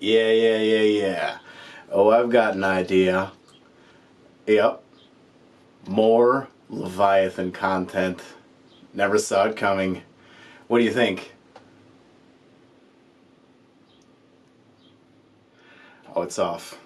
Yeah. Oh, I've got an idea. Yep. More Leviathan content. Never saw it coming. What do you think? Oh, it's off.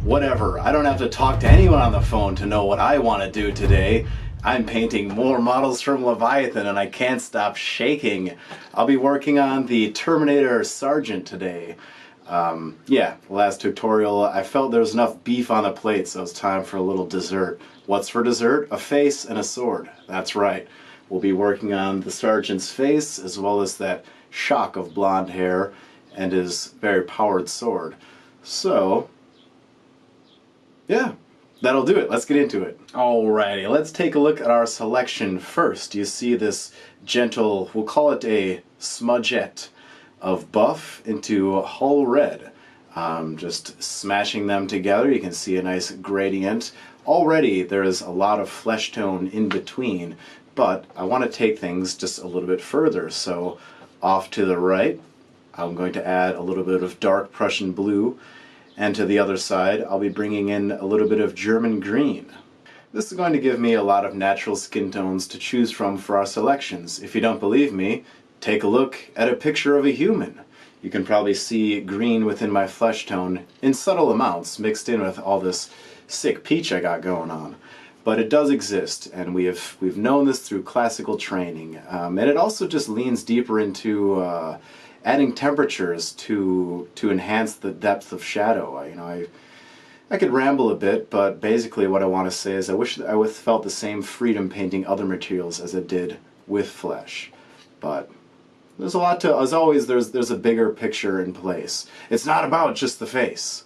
Whatever, I don't have to talk to anyone on the phone to know what I want to do today. I'm painting more models from Leviathan and I can't stop shaking. I'll be working on the Terminator Sergeant today. Last tutorial I felt there was enough beef on the plate, so it's time for a little dessert. What's for dessert? A face and a sword. That's right. We'll be working on the Sergeant's face as well as that shock of blonde hair and his very powered sword. So, yeah, that'll do it. Let's get into it. Alrighty, let's take a look at our selection first. You see this gentle, we'll call it a smudgette of buff into hull red. Just smashing them together, you can see a nice gradient. Already there is a lot of flesh tone in between, but I want to take things just a little bit further. So off to the right, I'm going to add a little bit of dark Prussian blue. And to the other side, I'll be bringing in a little bit of German green. This is going to give me a lot of natural skin tones to choose from for our selections. If you don't believe me, take a look at a picture of a human. You can probably see green within my flesh tone in subtle amounts mixed in with all this sick peach I got going on. But it does exist, and we've known this through classical training. And it also just leans deeper into adding temperatures to enhance the depth of shadow. I could ramble a bit, but basically what I want to say is I wish that I felt the same freedom painting other materials as I did with flesh. But there's a lot to, as always, there's a bigger picture in place. It's not about just the face.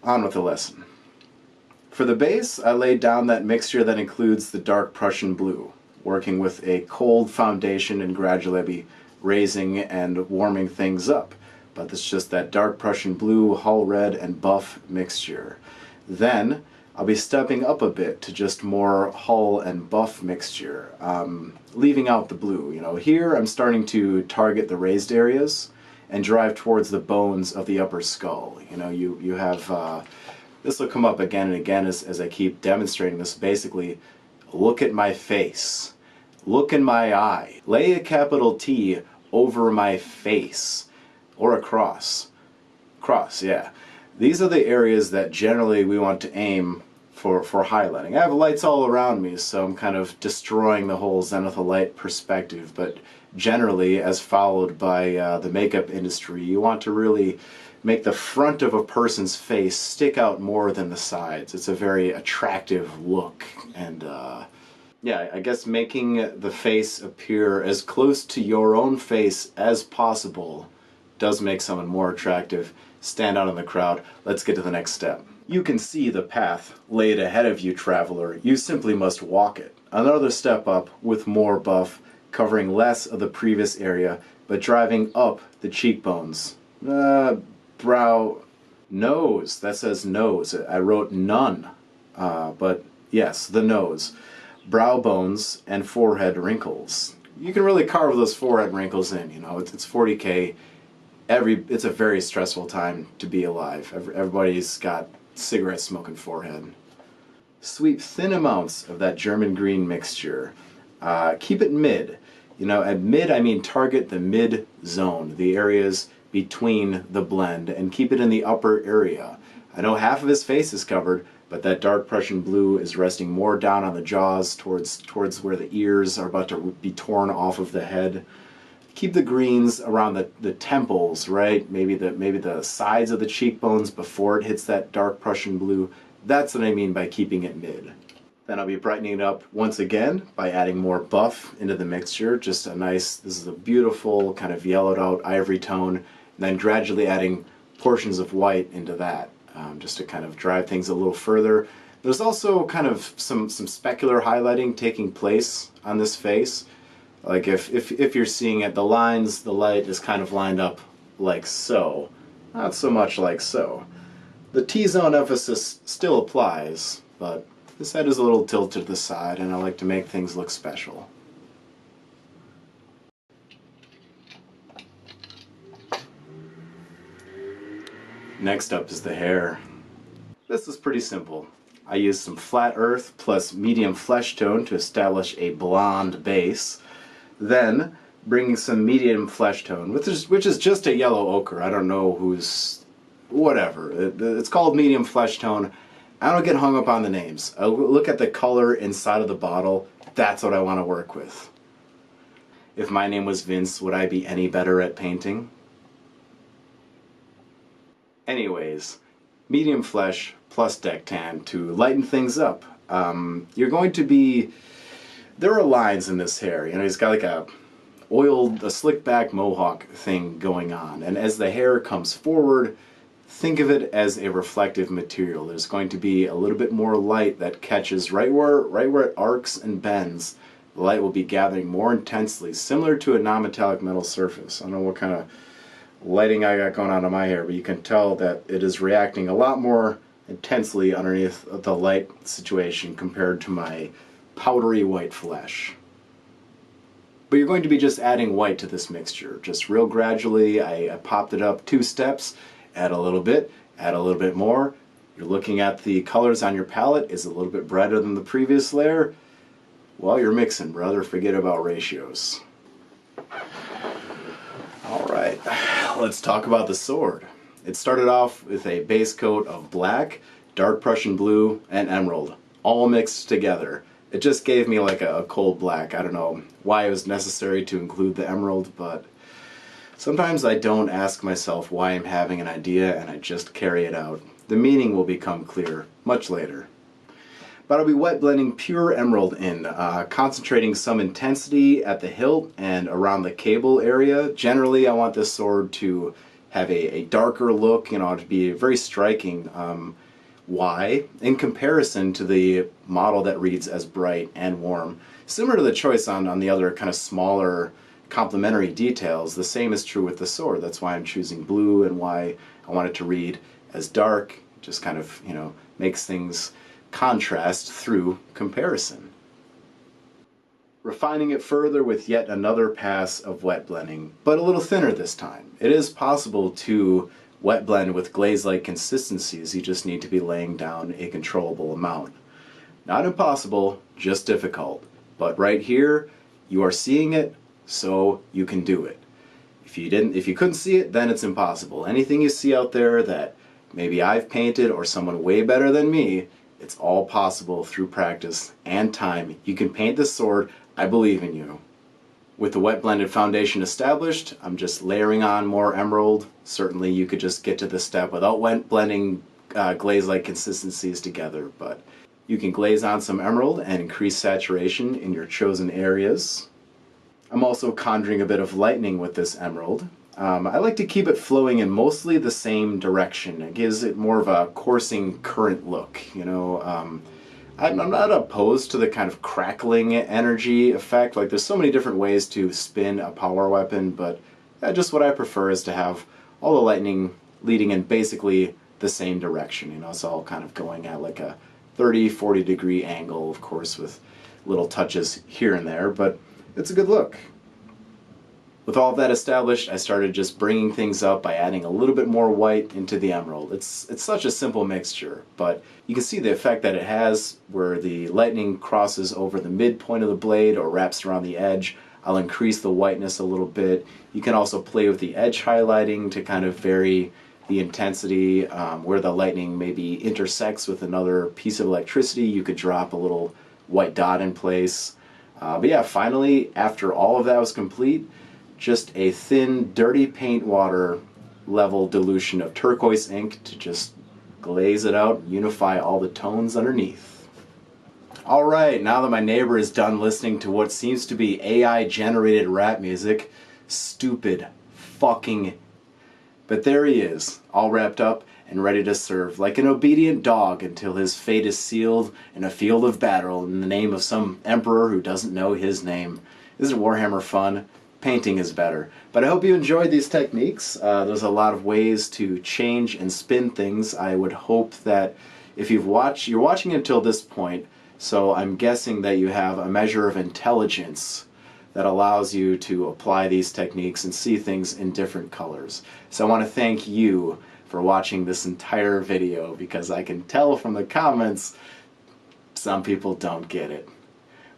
On with the lesson. For the base, I laid down that mixture that includes the dark Prussian blue, working with a cold foundation and gradually be raising and warming things up. But it's just that dark Prussian blue, hull red, and buff mixture. Then I'll be stepping up a bit to just more hull and buff mixture, leaving out the blue. Here I'm starting to target the raised areas and drive towards the bones of the upper skull. You have this will come up again and again as I keep demonstrating this. Basically, look at my face. Look in my eye. Lay a capital T over my face. Or a cross. Cross, yeah. These are the areas that generally we want to aim for highlighting. I have lights all around me, so I'm kind of destroying the whole zenithal light perspective, but generally, as followed by the makeup industry, you want to really make the front of a person's face stick out more than the sides. It's a very attractive look, and yeah, I guess making the face appear as close to your own face as possible does make someone more attractive, stand out in the crowd. Let's get to the next step. You can see the path laid ahead of you, traveler. You simply must walk it. Another step up with more buff, covering less of the previous area, but driving up the cheekbones. Brow, nose. That says nose. I wrote none, but yes, the nose. Brow bones and forehead wrinkles. You can really carve those forehead wrinkles in. It's 40K. It's a very stressful time to be alive. Everybody's got cigarette smoking forehead. Sweep thin amounts of that German green mixture. Keep it mid. At mid I mean target the mid zone, the areas between the blend, and keep it in the upper area. I know half of his face is covered, but that dark Prussian blue is resting more down on the jaws towards where the ears are about to be torn off of the head. Keep the greens around the temples, right? Maybe the sides of the cheekbones before it hits that dark Prussian blue. That's what I mean by keeping it mid. Then I'll be brightening it up once again by adding more buff into the mixture. Just this is a beautiful kind of yellowed out ivory tone, and then gradually adding portions of white into that, just to kind of drive things a little further. There's also kind of some specular highlighting taking place on this face. Like if you're seeing it, the lines, the light is kind of lined up like so. Not so much like so. The T-zone emphasis still applies, but This head is a little tilted to the side, and I like to make things look special. Next up is the hair. This is pretty simple. I used some flat earth plus medium flesh tone to establish a blonde base. Then, bringing some medium flesh tone, which is just a yellow ochre. I don't know who's... whatever. It's called medium flesh tone. I don't get hung up on the names. I look at the color inside of the bottle. That's what I want to work with. If my name was Vince, would I be any better at painting? Anyways, medium flesh plus deck tan to lighten things up. You're going to be... there are lines in this hair. You know, he's got like a slick back mohawk thing going on. And as the hair comes forward, think of it as a reflective material. There's going to be a little bit more light that catches right where it arcs and bends. The light will be gathering more intensely, similar to a non-metallic metal surface. I don't know what kind of lighting I got going on my hair, but you can tell that it is reacting a lot more intensely underneath the light situation compared to my powdery white flesh. But you're going to be just adding white to this mixture, just real gradually. I popped it up 2 steps, add a little bit more. You're looking at the colors on your palette. Is it a little bit brighter than the previous layer? Well, you're mixing, brother. Forget about ratios. Alright, let's talk about the sword. It started off with a base coat of black, dark Prussian blue, and emerald, all mixed together. It just gave me like a cold black. I don't know why it was necessary to include the emerald, but sometimes I don't ask myself why I'm having an idea and I just carry it out. The meaning will become clear much later. But I'll be wet blending pure emerald in, concentrating some intensity at the hilt and around the cable area. Generally, I want this sword to have a darker look, you know, to be very striking. Why? In comparison to the model that reads as bright and warm. Similar to the choice on the other kind of smaller complementary details, the same is true with the sword. That's why I'm choosing blue and why I want it to read as dark. Just kind of, you know, makes things contrast through comparison. Refining it further with yet another pass of wet blending, but a little thinner this time. It is possible to wet blend with glaze-like consistencies. You just need to be laying down a controllable amount. Not impossible, just difficult. But right here, you are seeing it, so you can do it. If you couldn't see it, then it's impossible. Anything you see out there that maybe I've painted or someone way better than me, it's all possible through practice and time. You can paint this sword. I believe in you. With the wet blended foundation established, I'm just layering on more emerald. Certainly you could just get to this step without wet blending glaze-like consistencies together, but you can glaze on some emerald and increase saturation in your chosen areas. I'm also conjuring a bit of lightning with this emerald. I like to keep it flowing in mostly the same direction. It gives it more of a coursing current look, you know. I'm not opposed to the kind of crackling energy effect. Like, there's so many different ways to spin a power weapon, but just what I prefer is to have all the lightning leading in basically the same direction. You know, it's all kind of going at like a 30-40 degree angle, of course, with little touches here and there, but it's a good look. With all of that established, I started just bringing things up by adding a little bit more white into the emerald. It's such a simple mixture, but you can see the effect that it has where the lightning crosses over the midpoint of the blade or wraps around the edge. I'll increase the whiteness a little bit. You can also play with the edge highlighting to kind of vary the intensity. Where the lightning maybe intersects with another piece of electricity, you could drop a little white dot in place. But yeah, finally, after all of that was complete, just a thin, dirty paint water level dilution of turquoise ink to just glaze it out and unify all the tones underneath. Alright, now that my neighbor is done listening to what seems to be AI-generated rap music, stupid fucking... But there he is, all wrapped up and ready to serve, like an obedient dog until his fate is sealed in a field of battle in the name of some emperor who doesn't know his name. Isn't Warhammer fun? Painting is better. But I hope you enjoyed these techniques. There's a lot of ways to change and spin things. I would hope that if you're watching until this point, So I'm guessing that you have a measure of intelligence that allows you to apply these techniques and see things in different colors. So I want to thank you for watching this entire video, because I can tell from the comments some people don't get it.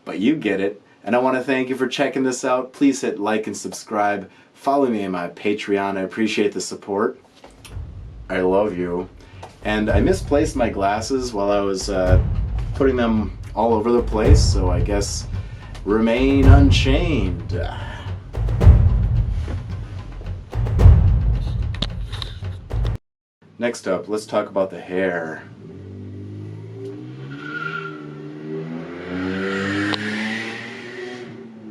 But you get it, and I want to thank you for checking this out. Please hit like and subscribe. Follow me on my Patreon. I appreciate the support. I love you. And I misplaced my glasses while I was putting them all over the place, so I guess remain unchained. Next up, let's talk about the hair.